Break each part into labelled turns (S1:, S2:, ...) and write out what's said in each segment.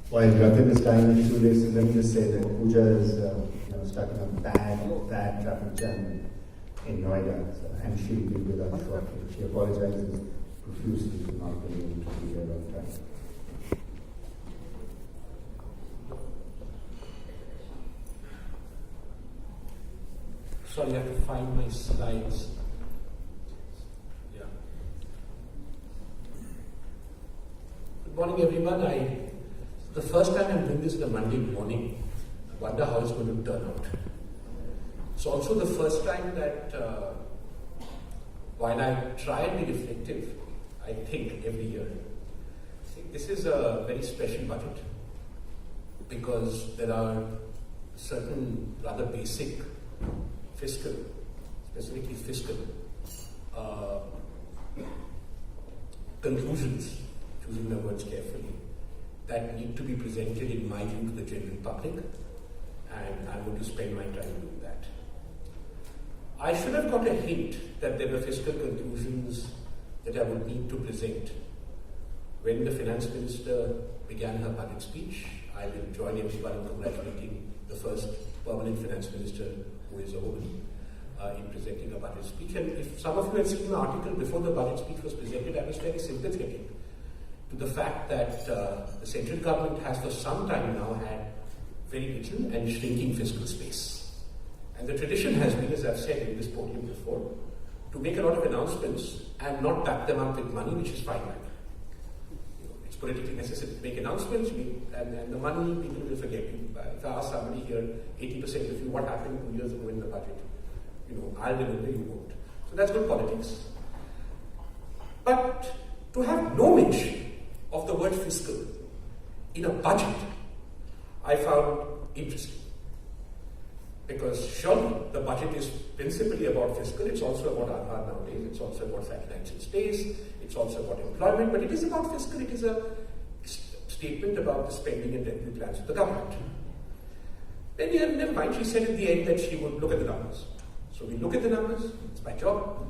S1: While Ratan is tying his shoelaces, let me just say that Pooja is stuck in a bad traffic jam in Noida, and she'll be with us shortly. She apologizes profusely for not being able to be here on time.
S2: Sorry, I have to find my slides. Yeah. Good morning, everyone. The first time I'm doing this on a Monday morning. I wonder how it's going to turn out. It's also the first time that while I try and be reflective, I think every year. This is a very special budget because there are certain rather basic fiscal, specifically fiscal, conclusions, choosing my words carefully, that need to be presented in my view to the general public, and I'm going to spend my time doing that. I should have got a hint that there were fiscal conclusions that I would need to present when the finance minister began her budget speech. I will join everyone in congratulating the first permanent finance minister who is a woman in presenting a budget speech. And if some of you had seen the article before the budget speech was presented, I was very sympathetic to the fact that the central government has for some time now had very little and shrinking fiscal space. And the tradition has been, as I've said in this podium before, to make a lot of announcements and not back them up with money, which is fine. It's politically necessary to make announcements, and the money people will forget. If I ask somebody here, 80% of you, what happened 2 years ago in the budget? I'll remember, you won't. So that's good politics. But to have no mention of the word fiscal in a budget, I found interesting. Because surely the budget is principally about fiscal, it's also about Aadhaar nowadays, it's also about financial space, it's also about employment, but it is about fiscal, it is a statement about the spending and revenue plans of the government. Then never mind, she said at the end that she would look at the numbers. So we look at the numbers, it's my job.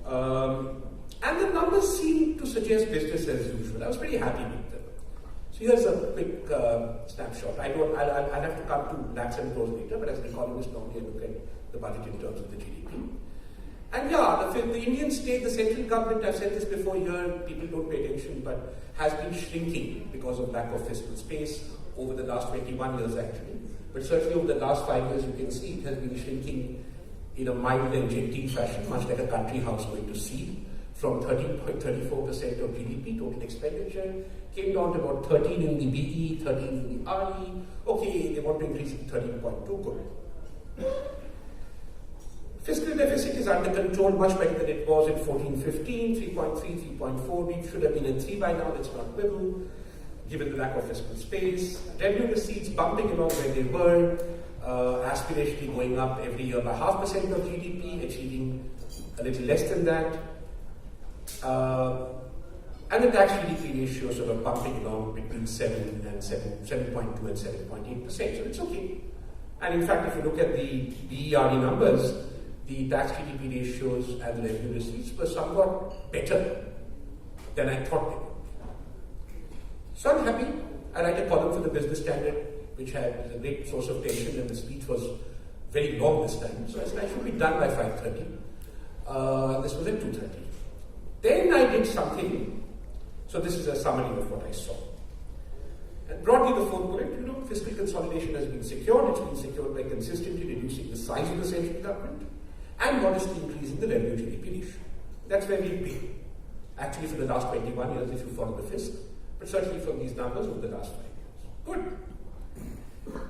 S2: And the numbers seem to suggest business as usual. I was pretty happy with them. So here's a quick snapshot. I'll have to come to lakhs and crores later, but as an economist, normally I look at the budget in terms of the GDP. And yeah, the Indian state, the central government, I've said this before here, people don't pay attention, but has been shrinking because of lack of fiscal space over the last 21 years actually. But certainly over the last 5 years, you can see it has been shrinking in a mild and genteel fashion, much like a country house going to seed, from 13.34% of GDP, total expenditure, came down to about 13 in the BE, 13 in the RE. Okay, they want to increase it to 13.2, good. Fiscal deficit is under control, much better than it was in 14-15, 3.3, 3.4. We should have been at 3 by now, let's not quibble, given the lack of fiscal space. Revenue receipts bumping along where they were, aspirationally going up every year by 0.5% of GDP, achieving a little less than that. And the tax GDP ratio sort of bumping along between 7.2 and 7.8%, so it's okay. And in fact, if you look at the BERE numbers, the tax GDP ratios and the revenue receipts were somewhat better than I thought they would. So I'm happy. I write a column for the Business Standard, which had a great source of tension, and the speech was very long this time. So I said I should be done by 5:30. This was at 2:30. Then I did something. So this is a summary of what I saw. And broadly, the fourth bullet, fiscal consolidation has been secured. It's been secured by consistently reducing the size of the central government and modestly increasing the revenue GDP ratio. That's where we've been. Actually, for the last 21 years, if you follow the fisc, but certainly from these numbers over the last 5 years. Good.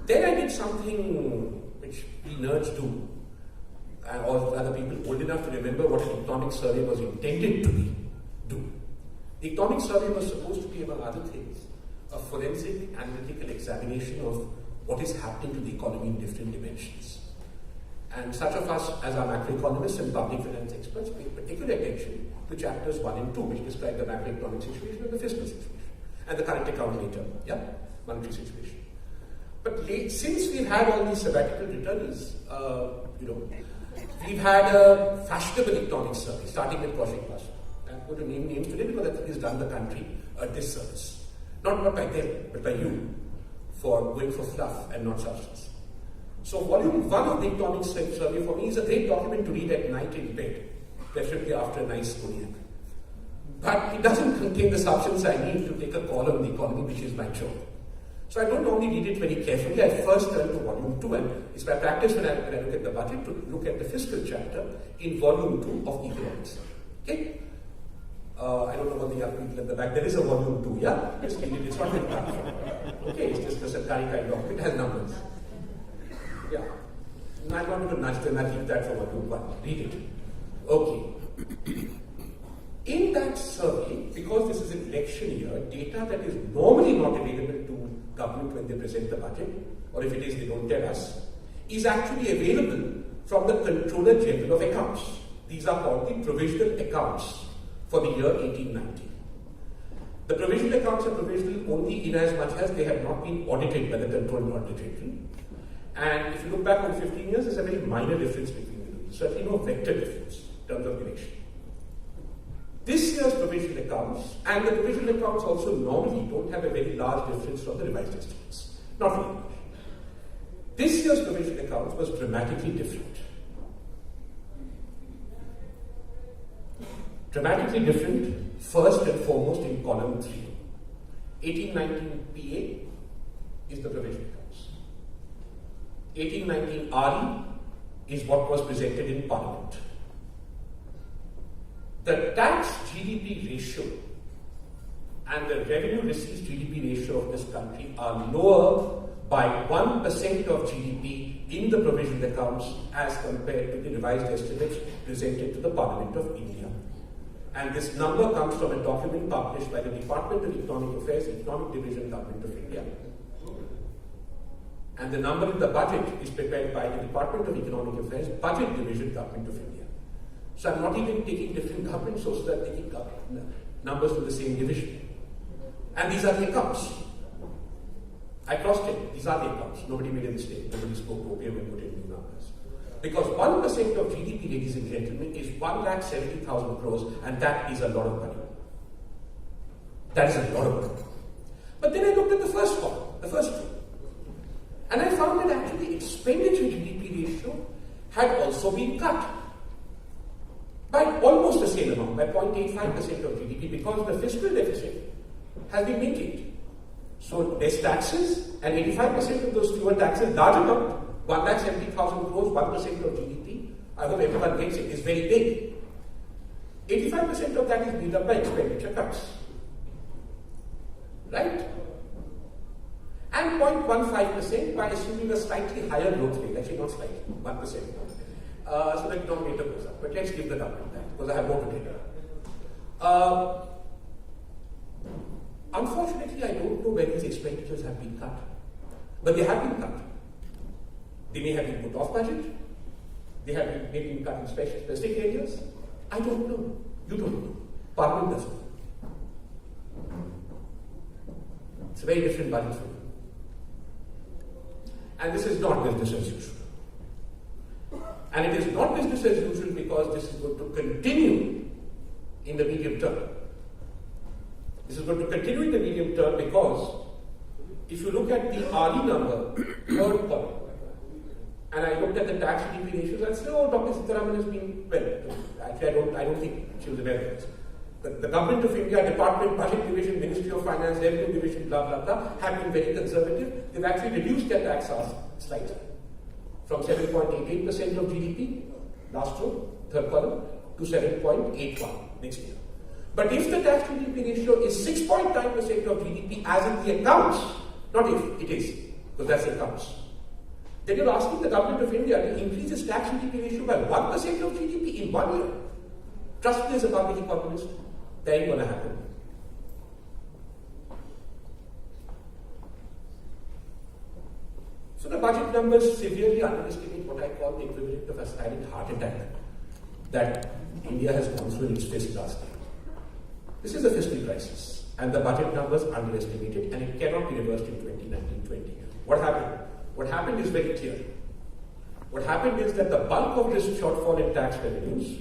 S2: Then I did something which we nerds do, or rather people old enough to remember what an economic survey was intended to do. The economic survey was supposed to be, among other things, a forensic analytical examination of what is happening to the economy in different dimensions. And such of us as our macroeconomists and public finance experts pay particular attention to chapters 1 and 2, which describe the macroeconomic situation and the fiscal situation, and the current account later, monetary situation. But since we've had all these sabbatical returnees, we've had a fashionable economic survey, starting with Kaushik Pasha. I'm going to name names today because I think he's done the country a disservice. Not by them, but by you. for going for fluff and not substance. So volume 1 of the economic survey for me is a great document to read at night in bed, preferably after a nice cognac. But it doesn't contain the substance I need to take a call on the economy, which is my job. So I don't normally read it very carefully. I first turn to volume 2, and it's my practice when I look at the budget to look at the fiscal chapter in volume 2 of economics. Okay? I don't know what the young people at the back. There is a volume 2, yeah? Just read it. It's not very tough. Okay, it's just a Sarkari kind of. It has numbers. Yeah. No, I want to nudge them. I'll leave that for volume 1. Read it. Okay. In that survey, because this is an election year, data that is normally not available to government when they present the budget, or if it is, they don't tell us, is actually available from the Controller General of Accounts. These are called the provisional accounts for the year 1890. The provisional accounts are provisional only in as much as they have not been audited by the Controller General. And if you look back on 15 years, there's a very minor difference between the two. Certainly no vector difference in terms of election. This year's provisional accounts, and the provisional accounts also normally don't have a very large difference from the revised estimates. Not really much. This year's provisional accounts was dramatically different. Dramatically different, first and foremost, in column 3. 1819 PA is the provisional accounts. 1819 RE is what was presented in Parliament. The tax GDP ratio and the revenue receipts GDP ratio of this country are lower by 1% of GDP in the provisional accounts as compared to the revised estimates presented to the Parliament of India. And this number comes from a document published by the Department of Economic Affairs, Economic Division, Government of India. And the number in the budget is prepared by the Department of Economic Affairs, Budget Division, Government of India. So I'm not even taking different government sources, I'm taking numbers from the same division. And these are the accounts. I cross-checked, these are the accounts. Nobody made a mistake, nobody spoke opium and put in new numbers. Because 1% of GDP, ladies and gentlemen, is 1,70,000 crores, and that is a lot of money. That is a lot of money. But then I looked at the first one, the first two. And I found that actually expenditure GDP ratio had also been cut by almost the same amount, by 0.85% of GDP, because the fiscal deficit has been maintained. So less taxes, and 85% of those fewer taxes, large amount, 1,70,000 crores, 1% of GDP, I hope everyone gets it, is very big. 85% of that is made up by expenditure cuts. Right? And 0.15% by assuming a slightly higher growth rate, actually not slightly, 1%. So the denominator goes up. But let's give the number that, because I have more to tell. Unfortunately, I don't know where these expenditures have been cut. But they have been cut. They may have been put off budget. They have been maybe cut in specific areas. I don't know. You don't know. Parliament doesn't know. It's a very different budget for you. And this is not business as usual. And it is not business as usual because this is going to continue in the medium term. This is going to continue in the medium term because if you look at the RE number, third column, and I looked at the tax GDP ratios, I'd say, oh, Dr. Sitaraman has been, well, actually I don't think she was aware of this. The Government of India, Department, Budget Division, Ministry of Finance, Revenue Division, blah, blah, blah, have been very conservative. They've actually reduced their tax ask slightly from 7.88% of GDP, last row, third column, to 7.81 next year. But if the tax GDP ratio is 6.9% of GDP as in the accounts, not if, it is, because that's the accounts, then you're asking the Government of India to increase its tax GDP ratio by 1% of GDP in 1 year. Trust me as a public economist, that ain't going to happen. So the budget numbers severely underestimate what I call the equivalent of a silent heart attack that India has gone through in its fist last year. This is a fiscal crisis, and the budget numbers underestimated, and it cannot be reversed in 2019-20. What happened? What happened is very clear. What happened is that the bulk of this shortfall in tax revenues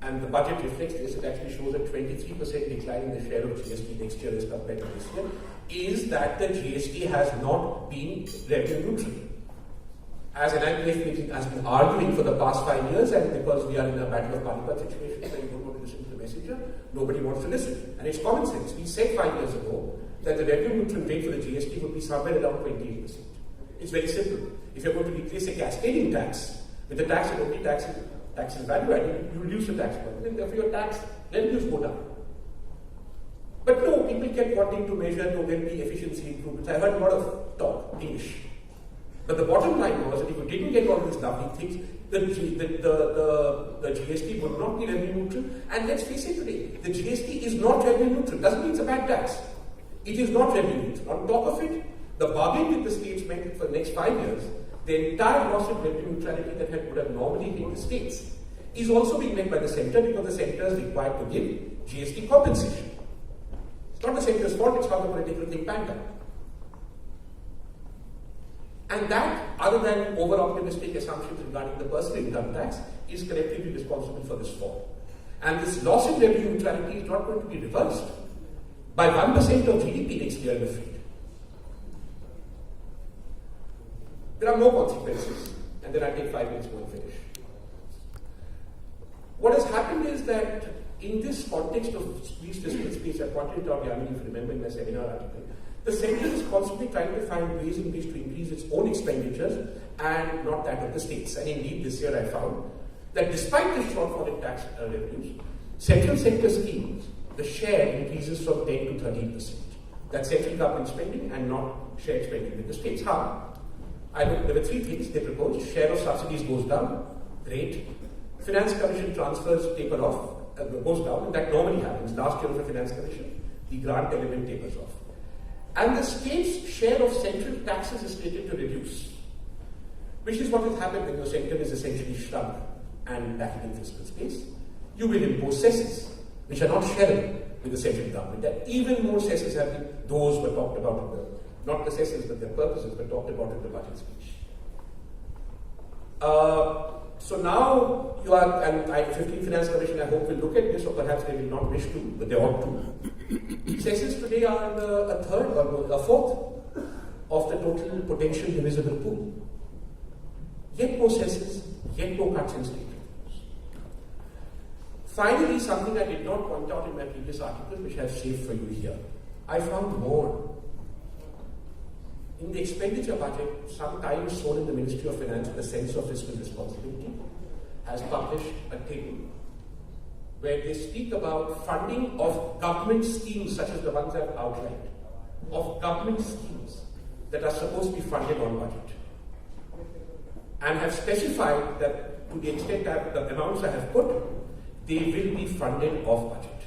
S2: and the budget reflects this, it actually shows a 23% decline in the share of GST next year as compared to this year, is that the GST has not been revenue neutral. As NIPF has been arguing for the past 5 years, and because we are in a battle of Panipat situation, where you don't want to listen to the messenger, nobody wants to listen. And it's common sense. We said 5 years ago that the revenue neutral rate for the GST would be somewhere around 28%. It's very simple. If you're going to replace a cascading tax with a tax that only taxes value added, you reduce the tax burden, and therefore your tax revenues go down. But no, people kept wanting to measure there will be efficiency improvements. I heard a lot of talk, English. But the bottom line was that if you didn't get all these lovely things, the GST would not be revenue neutral. And let's face it today, the GST is not revenue neutral. Doesn't mean it's a bad tax. It is not revenue neutral. On top of it, the bargain with the states meant for the next 5 years, the entire loss of revenue neutrality that would have normally hit the states is also being met by the centre, because the centre is required to give GST compensation. It's not the centre's fault, it's how the political thing panned out. And that, other than over-optimistic assumptions regarding the personal income tax, is collectively responsible for this fall. And this loss in revenue neutrality is not going to be reversed by 1% of GDP next year, I'm afraid. There are more consequences, and then I'll take 5 minutes more and finish. What has happened is that in this context of squeezed fiscal space, I pointed it out, Yamini, if you remember in my seminar article, the centre is constantly trying to find ways in which to increase its own expenditures and not that of the states. And indeed, this year I found that despite the shortfall in tax revenues, central sector schemes, the share increases from 10 to 13%. That's central government spending and not shared spending with the states. How? There were 3 things they proposed. Share of subsidies goes down. Great. Finance Commission transfers taper off, goes down, and that normally happens. Last year of the Finance Commission, the grant element tapers off. And the state's share of central taxes is slated to reduce, which is what has happened when your centre is essentially shrunk and lacking in fiscal space. You will impose cesses, which are not shareable with the central government. And even more cesses have been, those were talked about in the, not the cesses but their purposes, were talked about in the budget speech. So now you are, and 15 Finance Commission I hope will look at this, or perhaps they will not wish to, but they ought to. Cesses today are a third or a fourth of the total potential divisible pool. Yet more cesses, yet more cuts in state revenues. Finally, something I did not point out in my previous article, which I have saved for you here. I found more. In the expenditure budget, sometimes shown in the Ministry of Finance with a sense of fiscal responsibility, has published a table where they speak about funding of government schemes such as the ones I've outlined, of government schemes that are supposed to be funded on budget, and have specified that to the extent that the amounts I have put, they will be funded off budget.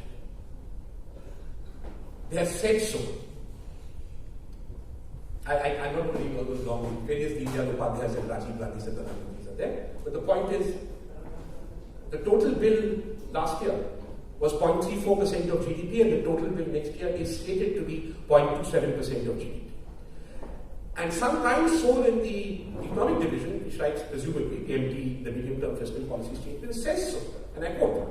S2: They have said so. I'm not going to read all those long, various Deepjal Upadhyayas and Rajiv Gandhi's and Pradhan are there, but the point is, the total bill last year was 0.34% of GDP, and the total bill next year is slated to be 0.27% of GDP. And sometimes so in the economic division, which writes presumably MT, the medium-term fiscal policy statement, says so, and I quote,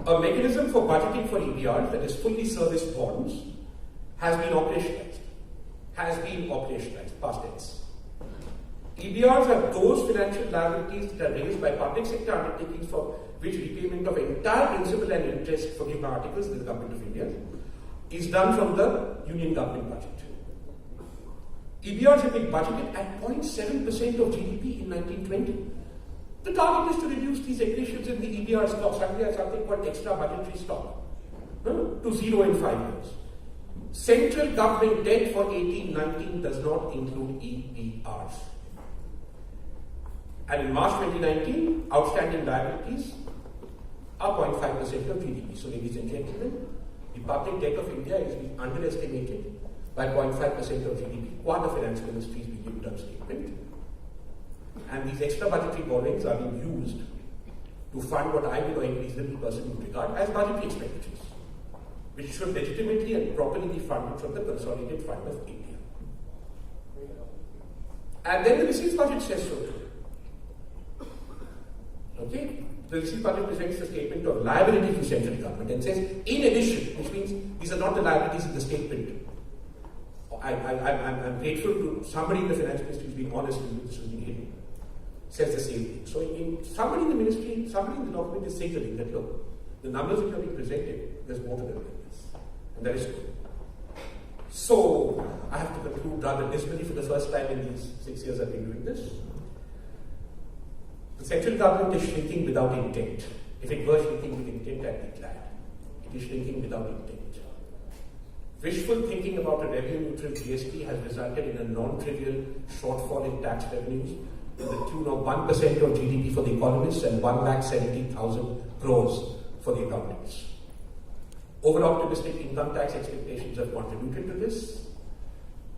S2: a mechanism for budgeting for EBRs, that is fully serviced bonds, has been operationalized. Past tense. EBRs are those financial liabilities that are raised by public sector undertakings for which repayment of entire principal and interest for given articles in the Government of India is done from the Union Government budget. EBRs have been budgeted at 0.7% of GDP in 1920. The target is to reduce these accretions in the EBR stock, something called extra budgetary stock, to zero in 5 years. Central government debt for 18-19 does not include EBRs. And in March 2019, outstanding liabilities are 0.5% of GDP. So, ladies and gentlemen, the public debt of India is being underestimated by 0.5% of GDP. What the Finance Ministry's medium-term statement. And these extra budgetary borrowings are being used to fund what I will, or any reasonable person would regard as budgetary expenditures, which should legitimately and properly be funded from the consolidated fund of India. And then the receipts budget says so too. Okay? the receipt budget presents the statement of liabilities to central government and says, in addition, which means these are not the liabilities in the statement. I'm grateful to somebody in the finance ministry who's being honest and this has been hidden. Says the same thing. So somebody in the ministry, somebody in the document is signaling that, look, the numbers which are being presented, there's more to them than this. And that is good. So I have to conclude rather dismally for the first time in these 6 years I've been doing this. The central government is shrinking without intent. If it were shrinking with intent, I'd be glad. It is shrinking without intent. Wishful thinking about a revenue-neutral GST has resulted in a non-trivial shortfall in tax revenues to the tune of 1% of GDP for the economists and 1,70,000 crores for the accountants. Over-optimistic income tax expectations have contributed to this.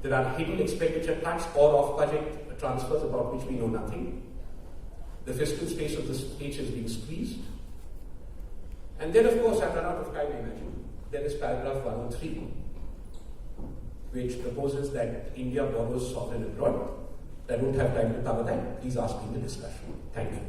S2: There are hidden expenditure cuts or off-budget transfers about which we know nothing. The fiscal space of the state is being squeezed. And then, of course, I've run out of time, I imagine. There is paragraph 103, which proposes that India borrows sovereign abroad. I don't have time to cover that. Please ask me in the discussion. Thank you.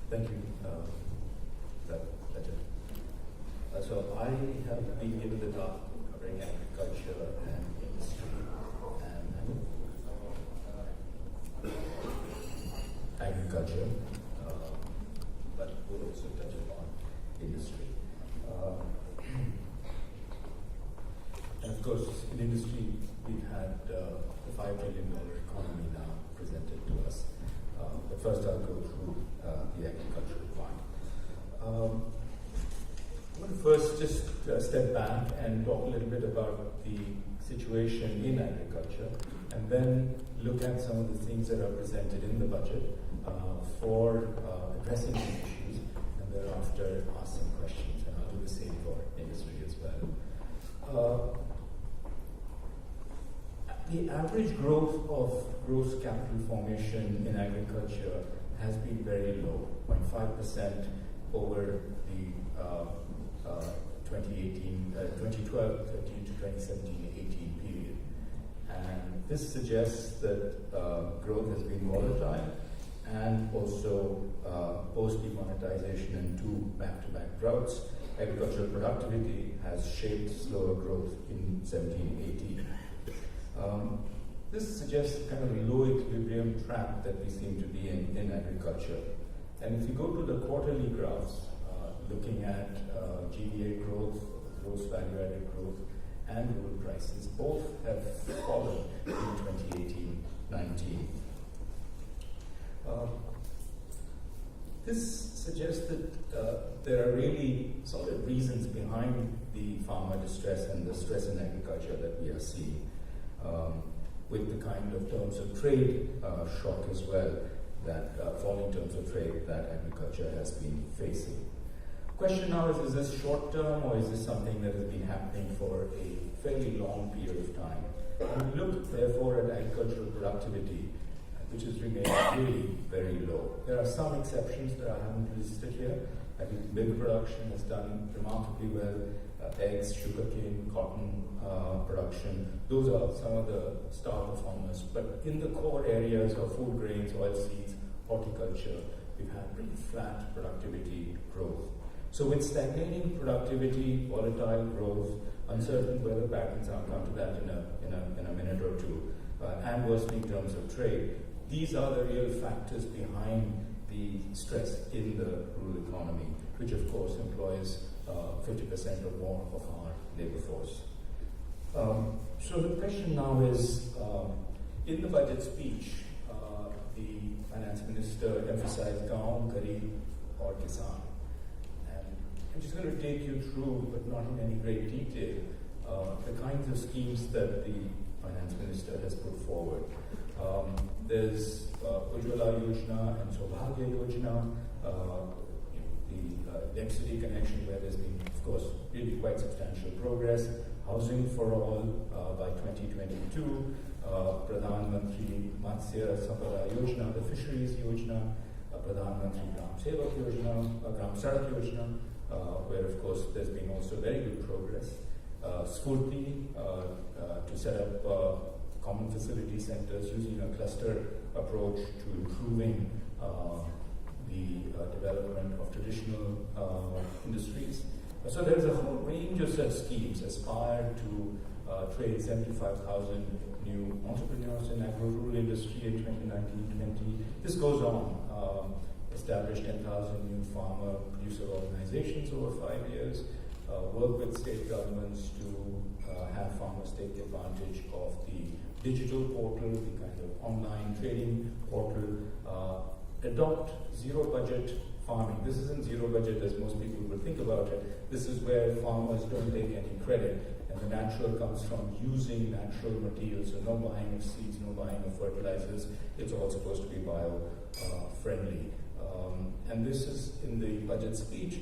S3: Thank you, Rajat. So I have been given the task of covering agriculture and industry, but we'll also touch upon industry. And of course, in industry, we've had the $5 trillion economy now presented to us. But first I'll go through the agricultural part. I want to first just step back and talk a little bit about the situation in agriculture, and then look at some of the things that are presented in the budget for addressing these issues, and thereafter ask some questions, and I'll do the same for industry as well. The average growth of gross capital formation in agriculture has been very low, 0.5% over the 2012-13 to 2017-18 period. And this suggests that growth has been volatile, and also post-demonetization and two back-to-back droughts, agricultural productivity has shaped slower growth in 17-18. This suggests kind of a low equilibrium trap that we seem to be in agriculture. And if you go to the quarterly graphs, looking at GVA growth, gross value added growth, and rural prices, both have fallen in 2018-19. This suggests that there are really solid reasons behind the farmer distress and the stress in agriculture that we are seeing. With the kind of terms of trade shock as well, that falling terms of trade that agriculture has been facing. Question now is this short term, or is this something that has been happening for a fairly long period of time? And we look therefore at agricultural productivity, which has remained really very low. There are some exceptions that I haven't listed here. I think milk production has done remarkably well. Eggs, sugarcane, cotton production, those are some of the star performers. But in the core areas of food grains, oilseeds, horticulture, we've had pretty flat productivity growth. So with stagnating productivity, volatile growth, uncertain weather patterns, I'll come to that in a minute or two, and worsening terms of trade, these are the real factors behind the stress in the rural economy, which of course employs 50% or more of our labor force. So the question now is, in the budget speech, the finance minister emphasized Gaon, Garib or Kisan. And I'm just going to take you through, but not in any great detail, the kinds of schemes that the finance minister has put forward. There's Ujjwala Yojana and Saubhagya Yojana. the density connection, where there's been, of course, really quite substantial progress. Housing for all by 2022. Pradhan Mantri Matsya Sampada Yojana, the Fisheries Yojana, Pradhan Mantri Gram Sevak Yojana, Gram Sadak Yojana, where of course there's been also very good progress. Sfurti, to set up common facility centers using a cluster approach to improving the development of traditional industries. So there's a whole range of such schemes. Aspire to train 75,000 new entrepreneurs in agro-rural industry in 2019-20. This goes on. Establish 10,000 new farmer producer organizations over 5 years. Work with state governments to have farmers take advantage of the digital portal, the kind of online trading portal. Adopt zero budget farming. This isn't zero budget as most people would think about it. This is where farmers don't take any credit, and the natural comes from using natural materials. So no buying of seeds, no buying of fertilizers. It's all supposed to be bio-friendly. And this is in the budget speech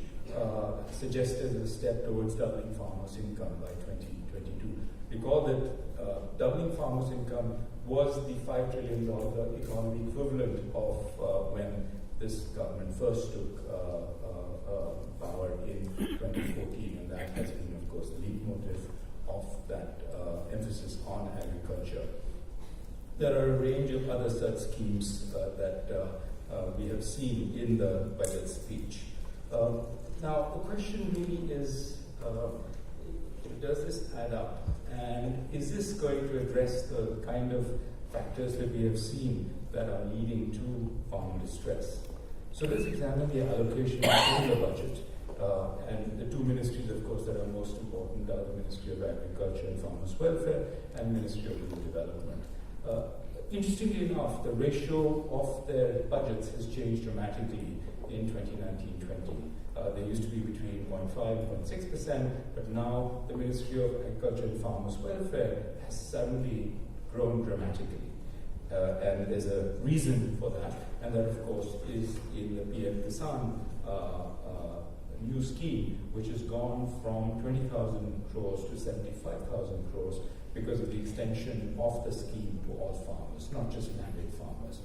S3: suggested as a step towards doubling farmers' income by 2022. Recall that doubling farmers' income was the $5 trillion economy equivalent of when this government first took power in 2014, and that has been, of course, the lead motive of that emphasis on agriculture. There are a range of other such schemes that we have seen in the budget speech. Now, the question really is, does this add up? And is this going to address the kind of factors that we have seen that are leading to farm distress? So let's examine the allocation in the budget. And the two ministries, of course, that are most important are the Ministry of Agriculture and Farmers' Welfare and Ministry of Rural Development. Interestingly enough, the ratio of their budgets has changed dramatically in 2019-20. They used to be between 0.5 and 0.6%, but now the Ministry of Agriculture and Farmers' Welfare has suddenly grown dramatically. And there's a reason for that, and that, of course, is in the PM Kisan new scheme, which has gone from 20,000 crores to 75,000 crores because of the extension of the scheme to all farmers, not just mandate farmers.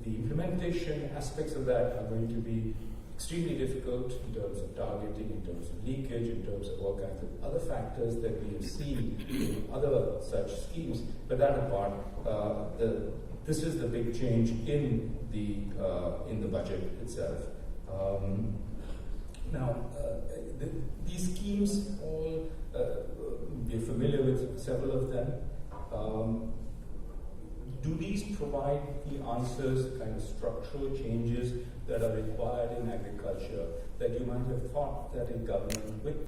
S3: The implementation aspects of that are going to be extremely difficult in terms of targeting, in terms of leakage, in terms of all kinds of other factors that we have seen in other such schemes. But that apart, this is the big change in the budget itself. Now, these schemes all, we're familiar with several of them. Do these provide the answers, kind of structural changes that are required in agriculture that you might have thought that a government with